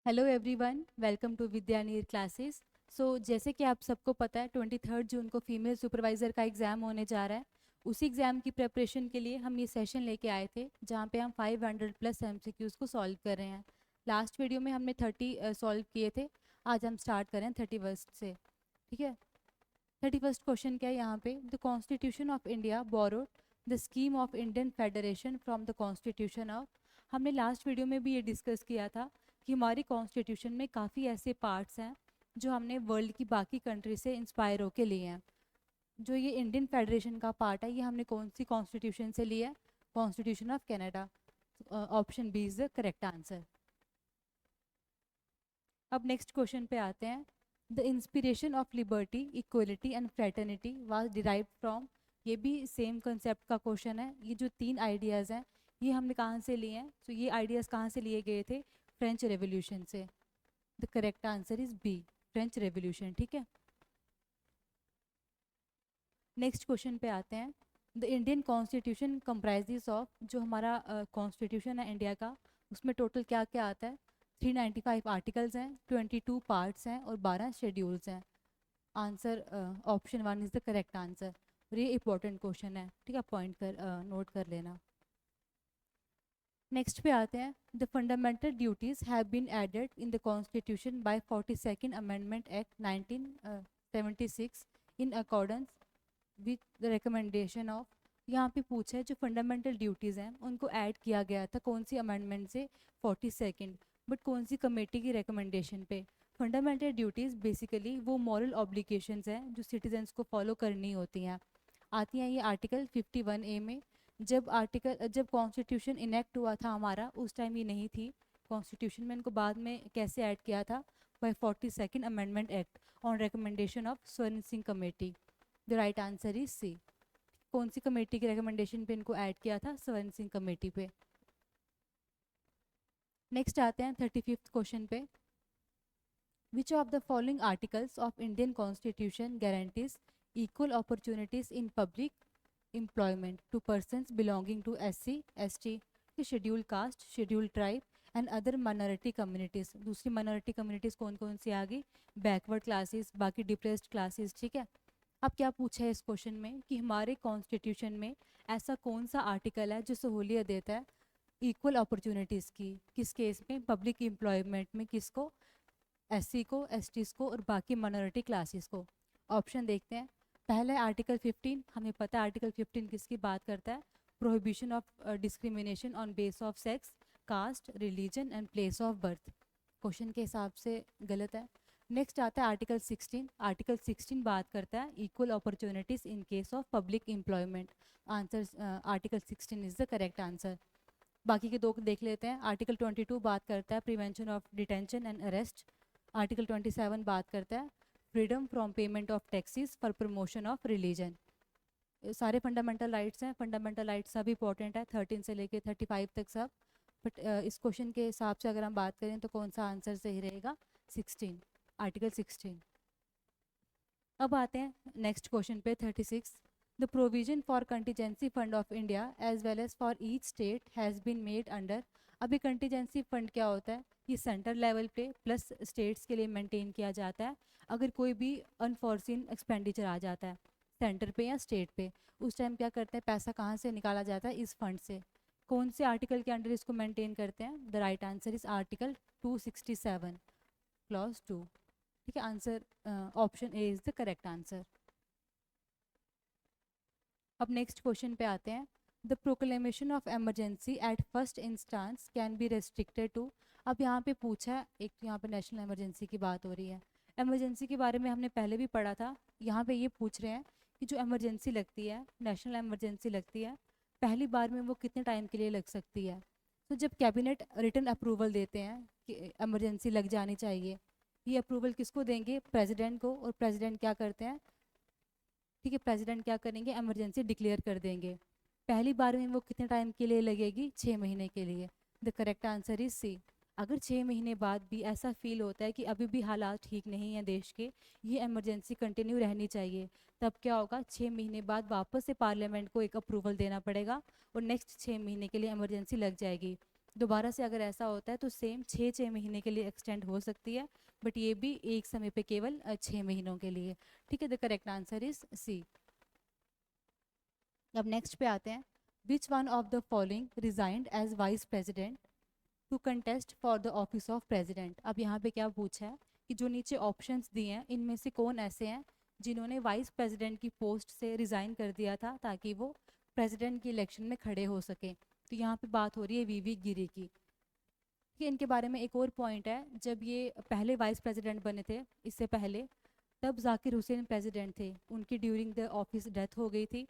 Hello everyone, welcome to Vidyaneer classes. जैसे कि आप सबको पता है 23 जून को फीमेल सुपरवाइज़र का एग्ज़ाम होने जा रहा है। उसी एग्ज़ाम की प्रिपरेशन के लिए हम ये सेशन लेके आए थे जहाँ पे हम 500 प्लस एमसीक्यूज़ को सॉल्व कर रहे हैं। लास्ट वीडियो में हमने 30 सॉल्व किए थे। आज हम स्टार्ट करें 31st से। ठीक है। 31st क्वेश्चन क्या है यहाँ पे? The constitution of India borrowed the scheme of Indian federation from the constitution of. हमने लास्ट वीडियो में भी ये डिस्कस किया था कि हमारी कॉन्स्टिट्यूशन में काफ़ी ऐसे पार्ट्स हैं जो हमने वर्ल्ड की बाकी कंट्री से इंस्पायर होके लिए हैं। जो ये इंडियन फेडरेशन का पार्ट है ये हमने कौन सी कॉन्स्टिट्यूशन से लिया है? Constitution of Canada. Option B is the correct answer. अब नेक्स्ट क्वेश्चन पे आते हैं। The inspiration of liberty equality and fraternity was derived from. ये भी सेम कंसेप्ट का क्वेश्चन है। ये जो तीन आइडियाज़ हैं ये हमने कहाँ से लिए हैं? तो ये आइडियाज़ कहाँ से लिए गए थे? फ्रेंच रेवोल्यूशन से। The correct answer is B, French revolution. ठीक है। नेक्स्ट क्वेश्चन पे आते हैं। The Indian constitution comprises of. जो हमारा कॉन्स्टिट्यूशन है इंडिया का, उसमें टोटल क्या क्या आता है? 395 आर्टिकल्स हैं, 22 पार्ट्स हैं और 12 शेड्यूल्स हैं। Answer option one is the correct answer. और ये इंपॉर्टेंट क्वेश्चन है। ठीक है, पॉइंट कर नोट कर लेना। नेक्स्ट पे आते हैं। The fundamental duties have been added in the constitution by 42nd amendment act 1976 in accordance with the recommendation of. यहाँ पे पूछा है जो फंडामेंटल ड्यूटीज़ हैं उनको ऐड किया गया था कौन सी अमेंडमेंट से? 42nd। बट कौन सी कमेटी की रिकमेंडेशन पे? फंडामेंटल ड्यूटीज़ बेसिकली वो मॉरल ऑब्लिगेशंस हैं जो सिटीजन्स को फॉलो करनी होती हैं। आती हैं ये आर्टिकल 51A में। जब कॉन्स्टिट्यूशन इनेक्ट हुआ था हमारा, उस टाइम ये नहीं थी कॉन्स्टिट्यूशन में। इनको बाद में कैसे ऐड किया था? By 42nd amendment act on recommendation of Swaran Singh committee. The right answer is C. कौन सी कमेटी के रिकमेंडेशन पे इनको ऐड किया था? स्वर्ण सिंह कमेटी पे। नेक्स्ट आते हैं 35th क्वेश्चन पे। Which of the following articles of Indian constitution guarantees equal opportunities in public employment to persons belonging to SC ST, schedule caste, schedule tribe and other minority communities. दूसरी minority communities कौन कौन सी आ गई? Backward classes, बाकी depressed classes. ठीक है। अब क्या पूछा है इस क्वेश्चन में कि हमारे कॉन्स्टिट्यूशन में ऐसा कौन सा आर्टिकल है जो सहूलियत देता है इक्वल अपॉर्चुनिटीज़ की? किस केस में? पब्लिक एम्प्लॉयमेंट में। किसको? SC को, STs को और बाकी माइनॉरिटी क्लासेस को। ऑप्शन देखते हैं। पहला है आर्टिकल 15। हमें पता है आर्टिकल 15 किसकी बात करता है? Prohibition of discrimination on base of sex, caste, religion and place of birth. Question के हिसाब से गलत है। नेक्स्ट आता है आर्टिकल 16। आर्टिकल 16 बात करता है equal opportunities in case of public employment. Answer article 16 is the correct answer. बाकी के दो को देख लेते हैं। आर्टिकल 22 बात करता है prevention of detention and arrest. Article 27 बात करता है freedom from payment of taxes for promotion of religion. सारे फंडामेंटल राइट्स हैं। फंडामेंटल राइट्स सब इंपॉर्टेंट है, 13 से लेके 35 तक सब। बट इस क्वेश्चन के हिसाब से अगर हम बात करें तो कौन सा आंसर सही रहेगा? 16, आर्टिकल 16। अब आते हैं नेक्स्ट क्वेश्चन पे 36। The provision for contingency fund of India as well as for each state has been made under. अभी कंटीजेंसी फंड क्या होता है? ये सेंटर लेवल पे प्लस स्टेट्स के लिए मेंटेन किया जाता है। अगर कोई भी अनफॉर्सिन एक्सपेंडिचर आ जाता है सेंटर पे या स्टेट पे, उस टाइम क्या करते हैं? पैसा कहाँ से निकाला जाता है? इस फंड से। कौन से आर्टिकल के अंडर इसको मेंटेन करते हैं? The right answer is article 267 clause 2। ठीक है। Answer option A is the correct answer. अब नेक्स्ट क्वेश्चन पे आते हैं। The proclamation of emergency at first instance can be restricted to. अब यहाँ पे पूछा है, एक तो यहाँ पे नेशनल इमरजेंसी की बात हो रही है। एमरजेंसी के बारे में हमने पहले भी पढ़ा था। यहाँ पे ये पूछ रहे हैं कि जो एमरजेंसी लगती है, नेशनल इमरजेंसी लगती है, पहली बार में वो कितने टाइम के लिए लग सकती है? तो जब कैबिनेट रिटन अप्रूवल देते हैं कि इमरजेंसी लग जानी चाहिए, ये अप्रूवल किसको देंगे? प्रेसिडेंट को। और प्रेसिडेंट क्या करते हैं? ठीक है, प्रेसिडेंट क्या करेंगे? इमरजेंसी डिक्लेयर कर देंगे। पहली बार में वो कितने टाइम के लिए लगेगी? 6 महीने के लिए। The correct answer is C. अगर 6 महीने बाद भी ऐसा फील होता है कि अभी भी हालात ठीक नहीं है देश के, ये इमरजेंसी कंटिन्यू रहनी चाहिए, तब क्या होगा? 6 महीने बाद वापस से पार्लियामेंट को एक अप्रूवल देना पड़ेगा और नेक्स्ट 6 महीने के लिए इमरजेंसी लग जाएगी। दोबारा से अगर ऐसा होता है तो सेम 6 महीने के लिए एक्सटेंड हो सकती है, बट ये भी एक समय पे केवल 6 महीनों के लिए। ठीक है, the correct answer is C. अब नेक्स्ट पे आते हैं, which one of the following resigned as vice president to contest for the office of president. अब यहाँ पे क्या पूछा है कि जो नीचे ऑप्शंस दिए हैं इनमें से कौन ऐसे हैं जिन्होंने वाइस प्रेसिडेंट की पोस्ट से रिज़ाइन कर दिया था ताकि वो प्रेसिडेंट की इलेक्शन में खड़े हो सके। तो यहाँ पे बात हो रही है वीवी गिरी की। कि इनके बारे में एक और पॉइंट है, जब ये पहले वाइस प्रेसिडेंट बने थे इससे पहले, तब जाकिर हुसैन प्रेसिडेंट थे, उनकी ड्यूरिंग द ऑफिस डेथ हो गई थी।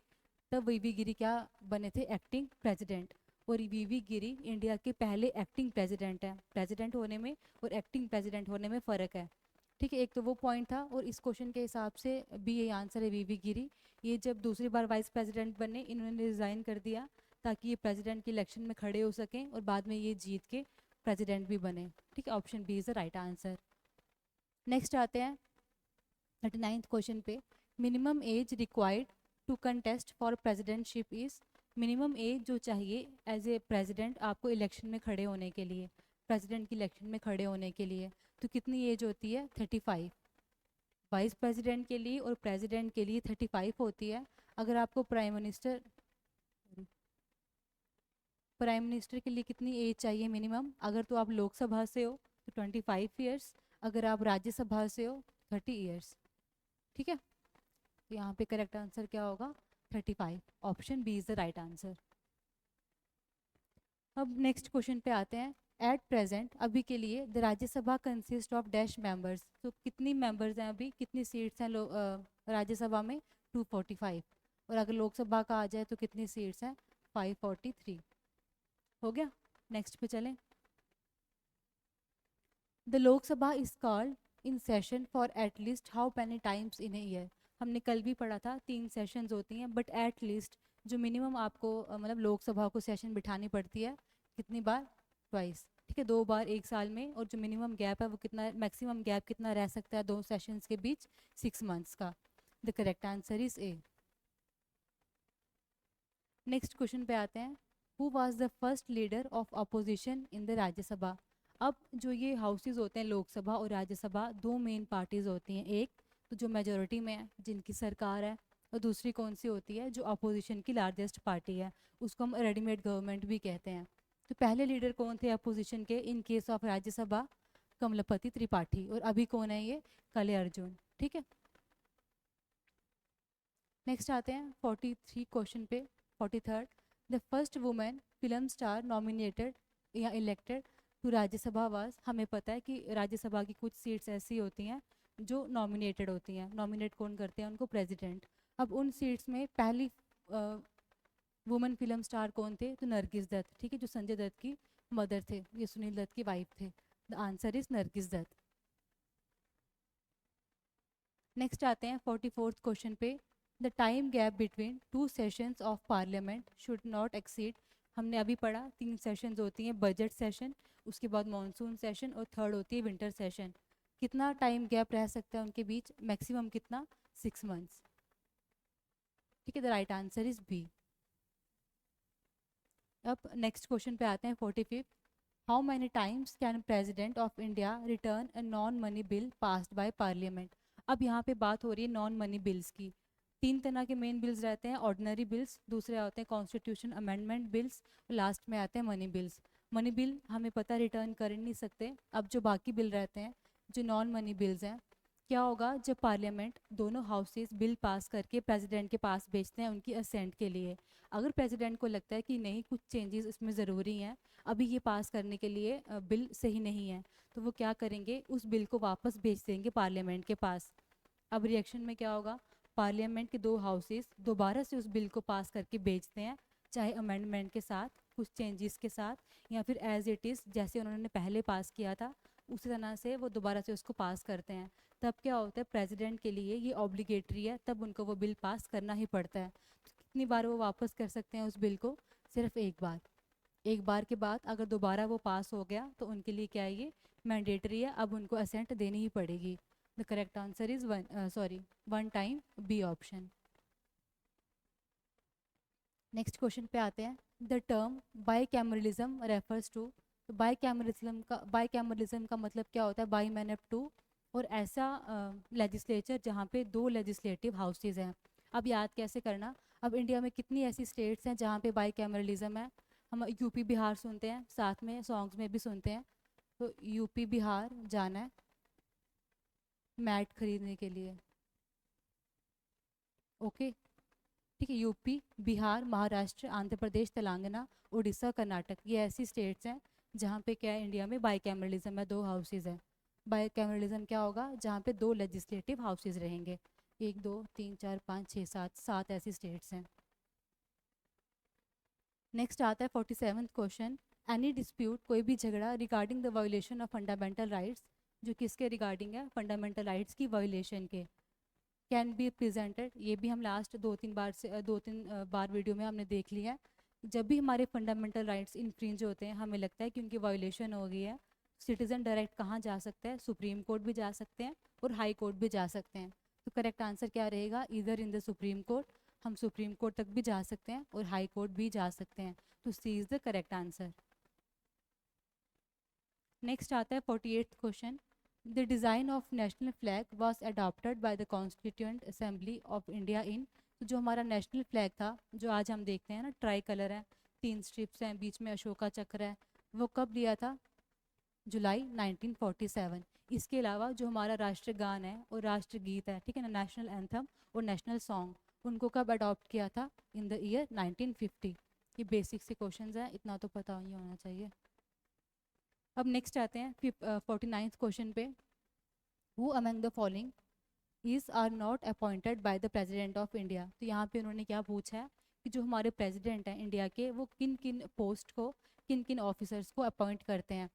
तब वीवी गिरी क्या बने थे, एक्टिंग प्रेसिडेंट। और वीवी गिरी इंडिया के पहले एक्टिंग प्रेसिडेंट हैं। प्रेसिडेंट होने में और एक्टिंग प्रेसिडेंट होने में फ़र्क है। ठीक है, एक तो वो पॉइंट था, और इस क्वेश्चन के हिसाब से भी यही आंसर है, वीवी गिरी। ये जब दूसरी बार वाइस प्रेसिडेंट बने इन्होंने रिज़ाइन कर दिया ताकि ये प्रेसिडेंट की इलेक्शन में खड़े हो सकें, और बाद में ये जीत के प्रेसिडेंट भी बने। ठीक है, option B is the right answer. Next आते हैं 39th क्वेश्चन पे, minimum age required to contest for presidentship is. Minimum age जो चाहिए एज ए प्रेसिडेंट आपको इलेक्शन में खड़े होने के लिए, प्रेसिडेंट की इलेक्शन में खड़े होने के लिए, तो कितनी एज होती है, 35। वाइस प्रेसिडेंट के लिए और प्रेसिडेंट के लिए 35 होती है। अगर आपको प्राइम मिनिस्टर के लिए कितनी एज चाहिए मिनिमम, अगर तो आप लोकसभा से हो तो 25 ईयर्स, अगर आप राज्यसभा से हो 30 ईयर्स। ठीक है, तो यहाँ पे करेक्ट आंसर क्या होगा, 35। Option B is the right answer. अब नेक्स्ट क्वेश्चन पे आते हैं, एट प्रेजेंट अभी के लिए the Rajya Sabha consist of dash members. तो कितनी मेंबर्स हैं अभी, कितनी सीट्स हैं राज्यसभा में, 245। और अगर लोकसभा का आ जाए तो कितनी सीट्स हैं, 543। हो गया, नेक्स्ट पे चलें। The Lok Sabha is called in session for at least how many times in a year. हमने कल भी पढ़ा था 3 सेशंस होती हैं, बट एट लीस्ट जो मिनिमम आपको मतलब लोकसभा को सेशन बिठानी पड़ती है, कितनी बार, ट्वाइस। ठीक है, 2 बार एक साल में, और जो मिनिमम गैप है वो कितना, मैक्सिमम गैप कितना रह सकता है 2 सेशंस के बीच, 6 मंथ्स का। The correct answer is a. Next question पे आते हैं, who was the first leader of opposition in the Rajya Sabha. अब जो ये हाउसेज होते हैं लोकसभा और राज्यसभा, दो मेन पार्टीज होती हैं, एक तो जो मेजोरिटी में है जिनकी सरकार है, और दूसरी कौन सी होती है, जो अपोजिशन की लार्जेस्ट पार्टी है, उसको हम रेडीमेड गवर्नमेंट भी कहते हैं। तो पहले लीडर कौन थे अपोजिशन के in case of Rajya Sabha, Kamlapati Tripathi, और अभी कौन है ये, कले अर्जुन। ठीक है, नेक्स्ट आते हैं 43 क्वेश्चन पे, 43rd, the first women film star nominated या इलेक्टेड टू राज्यसभा वाज। हमें पता है कि राज्यसभा की कुछ सीट्स ऐसी होती हैं जो नॉमिनेटेड होती हैं, नॉमिनेट कौन करते हैं उनको, प्रेसिडेंट। अब उन सीट्स में पहली वुमेन फिल्म स्टार कौन थे, तो नरगिस दत्त। ठीक है, जो संजय दत्त की मदर थे, ये सुनील दत्त की वाइफ थे। The answer is Nargis Dutt. Next आते हैं 44th क्वेश्चन पे, the time gap between 2 sessions of parliament should not exceed. हमने अभी पढ़ा 3 सेशंस होती हैं, बजट सेशन, उसके बाद मॉनसून सेशन, और थर्ड होती है विंटर सेशन। कितना टाइम गैप रह सकता है उनके बीच, मैक्सिमम कितना, 6 मंथ्स। ठीक है, the right answer is B. अब नेक्स्ट क्वेश्चन पे आते हैं 45th, how many times can president of India return a non money bill passed by parliament. अब यहाँ पे बात हो रही है नॉन मनी बिल्स की। 3 तरह के मेन बिल्स रहते हैं, ऑर्डिनरी बिल्स, दूसरे होते हैं कॉन्स्टिट्यूशन अमेंडमेंट बिल्स, और लास्ट में आते हैं मनी बिल्स। मनी बिल हमें पता रिटर्न कर ही नहीं सकते। अब जो बाकी बिल रहते हैं, जो नॉन मनी बिल्स हैं, क्या होगा, जब पार्लियामेंट दोनों हाउसेस बिल पास करके प्रेसिडेंट के पास भेजते हैं उनकी असेंट के लिए, अगर प्रेसिडेंट को लगता है कि नहीं कुछ चेंजेस इसमें ज़रूरी हैं, अभी ये पास करने के लिए बिल सही नहीं है, तो वो क्या करेंगे, उस बिल को वापस भेज देंगे पार्लियामेंट के पास। अब रिएक्शन में क्या होगा, पार्लियामेंट के दो हाउसेस दोबारा से उस बिल को पास करके भेजते हैं, चाहे अमेंडमेंट के साथ, कुछ चेंजेस के साथ, या फिर एज इट इज़ जैसे उन्होंने पहले पास किया था उसी तरह से वो दोबारा से उसको पास करते हैं। तब क्या होता है, प्रेसिडेंट के लिए ये ऑब्लिगेटरी है, तब उनको वो बिल पास करना ही पड़ता है। तो कितनी बार वो वापस कर सकते हैं उस बिल को, सिर्फ एक बार। एक बार के बाद अगर दोबारा वो पास हो गया तो उनके लिए क्या है, ये मैंडेटरी है, अब उनको असेंट देनी ही पड़ेगी। The correct answer is one time, B option. Next question पे आते हैं। The term bicameralism refers to, तो बाईकैमरलिज्म का मतलब क्या होता है? बाई मैन टू, और ऐसा लेजिस्लेचर जहाँ पे दो लेजिस्लेटिव हाउसेज हैं। अब याद कैसे करना? अब इंडिया में कितनी ऐसी स्टेट्स हैं जहाँ पे बाईकैमरलिज्म है? हम यूपी बिहार सुनते हैं, साथ में सॉन्ग्स में भी सुनते हैं। तो यूपी बिहार जाना है मैट खरीदने के लिए। ओके, ठीक है। यूपी बिहार महाराष्ट्र आंध्र प्रदेश तेलंगाना उड़ीसा कर्नाटक, ये ऐसी स्टेट्स हैं जहाँ पे क्या है, इंडिया में बाईकैमरलिज्म है, दो हाउसेज है। बाईकैमरलिज्म क्या होगा? जहाँ पे दो लेजिस्लेटिव हाउसेज रहेंगे। एक दो तीन चार पाँच छः सात, सात ऐसी स्टेट्स हैं। नेक्स्ट आता है 47वां क्वेश्चन। एनी डिस्प्यूट, कोई भी झगड़ा regarding the violation of fundamental rights, जो किसके रिगार्डिंग है? फंडामेंटल राइट्स की वायोलेशन के, कैन बी प्रेजेंटेड। ये भी हम लास्ट दो तीन बार वीडियो में हमने देख लिया है। जब भी हमारे फंडामेंटल राइट्स इन्फ्रिंज होते हैं, हमें लगता है कि उनकी वायोलेशन हो गई है, सिटीजन डायरेक्ट कहाँ जा सकता है? सुप्रीम कोर्ट भी जा सकते हैं और हाई कोर्ट भी जा सकते हैं। तो करेक्ट आंसर क्या रहेगा? इधर इन द सुप्रीम कोर्ट, हम सुप्रीम कोर्ट तक भी जा सकते हैं और हाई कोर्ट भी जा सकते हैं। तो C is the correct answer. Next आता है 48th question. The design of national flag was adopted by the constituent assembly of India in, तो जो हमारा नेशनल फ्लैग था, जो आज हम देखते हैं ना, ट्राई कलर है, तीन स्ट्रिप्स हैं, बीच में अशोका चक्र है, वो कब लिया था? जुलाई 1947। इसके अलावा जो हमारा राष्ट्रगान है और राष्ट्रगीत है, ठीक है ना, नेशनल एंथम और नेशनल सॉन्ग, उनको कब अडॉप्ट किया था? In the year 1950। ये बेसिक से क्वेश्चंस हैं, इतना तो पता ही होना चाहिए। अब नेक्स्ट आते हैं 49th क्वेश्चन पे। Who among the following is are not appointed by the president of India, तो यहाँ पे उन्होंने क्या पूछा है कि जो हमारे प्रेसिडेंट हैं इंडिया के, वो किन किन पोस्ट को, किन किन ऑफिसर्स को अपॉइंट करते हैं।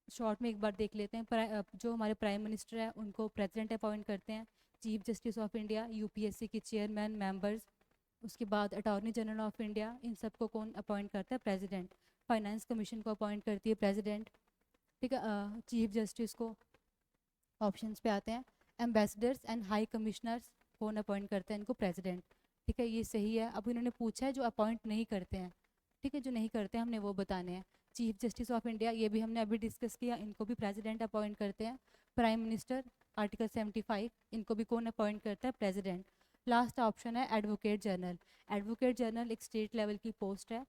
शॉर्ट में एक बार देख लेते हैं। जो हमारे प्राइम मिनिस्टर है उनको प्रेसिडेंट अपॉइंट करते हैं। Chief justice of India, UPSC के चेयरमैन मेंबर्स, उसके बाद अटॉर्नी जनरल ऑफ इंडिया, इन सबको कौन अपॉइंट करता है? प्रेसिडेंट। फाइनेंस कमीशन को अपॉइंट करती है प्रेसिडेंट, ठीक है। चीफ जस्टिस को, ऑप्शंस पे आते हैं, एम्बेसडर्स एंड हाई कमिश्नर्स कौन अपॉइंट करते हैं? इनको प्रेसिडेंट, ठीक है, ये सही है। अब इन्होंने पूछा है जो अपॉइंट नहीं करते हैं, ठीक है, जो नहीं करते हैं हमने वो बताने हैं। चीफ जस्टिस ऑफ इंडिया, ये भी हमने अभी डिस्कस किया, इनको भी प्रेसिडेंट अपॉइंट करते हैं। प्राइम मिनिस्टर, आर्टिकल 75, इनको भी कौन अपॉइंट करता है? प्रेसिडेंट। लास्ट ऑप्शन है एडवोकेट जनरल। एडवोकेट जनरल एक स्टेट लेवल की पोस्ट है,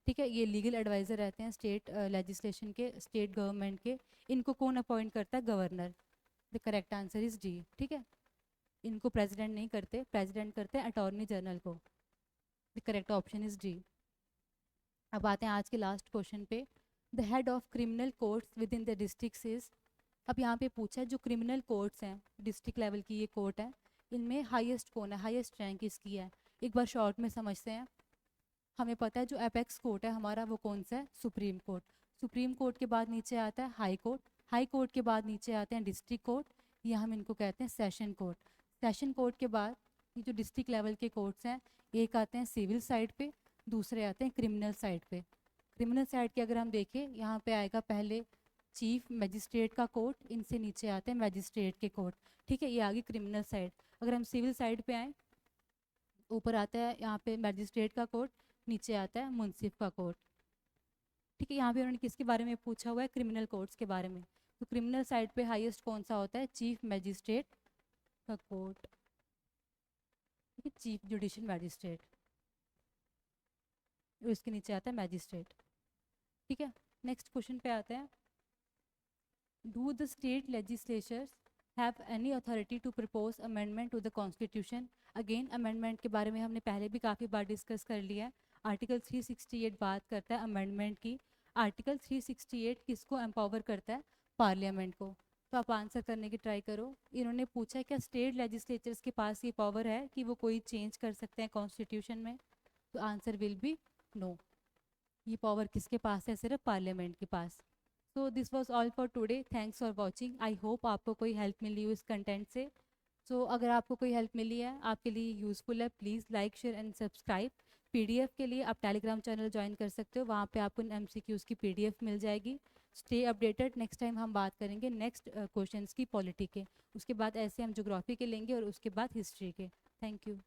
ठीक है, ये लीगल एडवाइज़र रहते हैं स्टेट लेजिस्लेशन के, स्टेट गवर्नमेंट के। इनको कौन अपॉइंट करता है? Governor. The correct answer is D, ठीक है। इनको प्रेसिडेंट नहीं करते, प्रेसिडेंट करते हैं अटॉर्नी जनरल को। The correct option is D. अब आते हैं आज के लास्ट क्वेश्चन पे। The head of criminal courts with in the district is, अब यहाँ पे पूछा है जो क्रिमिनल कोर्ट्स हैं, डिस्ट्रिक्ट लेवल की ये कोर्ट है, इनमें हाईएस्ट कौन है, हाईएस्ट रैंक इसकी है? एक बार शॉर्ट में समझते हैं। हमें पता है जो अपेक्स कोर्ट है हमारा, वो कौन सा है? Supreme court. सुप्रीम कोर्ट के बाद नीचे आता है हाई कोर्ट, हाई कोर्ट के बाद नीचे आते हैं डिस्ट्रिक्ट कोर्ट, या हम इनको कहते हैं सेशन कोर्ट। सेशन कोर्ट के बाद ये जो डिस्ट्रिक्ट लेवल के कोर्ट्स हैं, एक आते हैं सिविल साइड पे, दूसरे आते हैं क्रिमिनल साइड पे। क्रिमिनल साइड की अगर हम देखें, यहाँ पे आएगा पहले चीफ मजिस्ट्रेट का कोर्ट, इनसे नीचे आते हैं मजिस्ट्रेट के कोर्ट, ठीक है, ये आ गई क्रिमिनल साइड। अगर हम सिविल साइड पे आए, ऊपर आता है यहाँ पे मजिस्ट्रेट का कोर्ट, नीचे आता है मुंसिफ का कोर्ट, ठीक है। यहाँ पे उन्होंने किसके बारे में पूछा हुआ है? क्रिमिनल कोर्ट्स के बारे में। तो क्रिमिनल साइड पे हाईएस्ट कौन सा होता है? चीफ मजिस्ट्रेट का कोर्ट, ठीक है, चीफ जुडिशियल मैजिस्ट्रेट, और इसके नीचे आता है मैजिस्ट्रेट, ठीक है। नेक्स्ट क्वेश्चन पे आते हैं। Do the state legislatures have any authority to propose amendment to the constitution? Again amendment के बारे में हमने पहले भी काफ़ी बार डिस्कस कर लिया है। आर्टिकल 368 बात करता है अमेंडमेंट की। आर्टिकल 368 किसको एम्पावर करता है? पार्लियामेंट को। तो आप आंसर करने की ट्राई करो। इन्होंने पूछा है क्या स्टेट लेजिस्लेचर्स के पास ये पावर है कि वो कोई चेंज कर सकते हैं कॉन्स्टिट्यूशन में? तो आंसर विल बी नो। ये पावर किसके पास है? सिर्फ पार्लियामेंट के पास। So this was all for today, thanks for watching. I hope आपको कोई हेल्प मिली हो इस कंटेंट से। सो अगर आपको कोई हेल्प मिली है, आपके लिए यूज़फुल है, please like share and subscribe. PDF के लिए आप टेलीग्राम चैनल ज्वाइन कर सकते हो, वहाँ पे आपको एमसीक्यूज़ की पीडीएफ मिल जाएगी। Stay updated. नेक्स्ट टाइम हम बात करेंगे नेक्स्ट क्वेश्चंस की पॉलिटी के, उसके बाद ऐसे हम ज्योग्राफी के लेंगे और उसके बाद हिस्ट्री के। Thank you.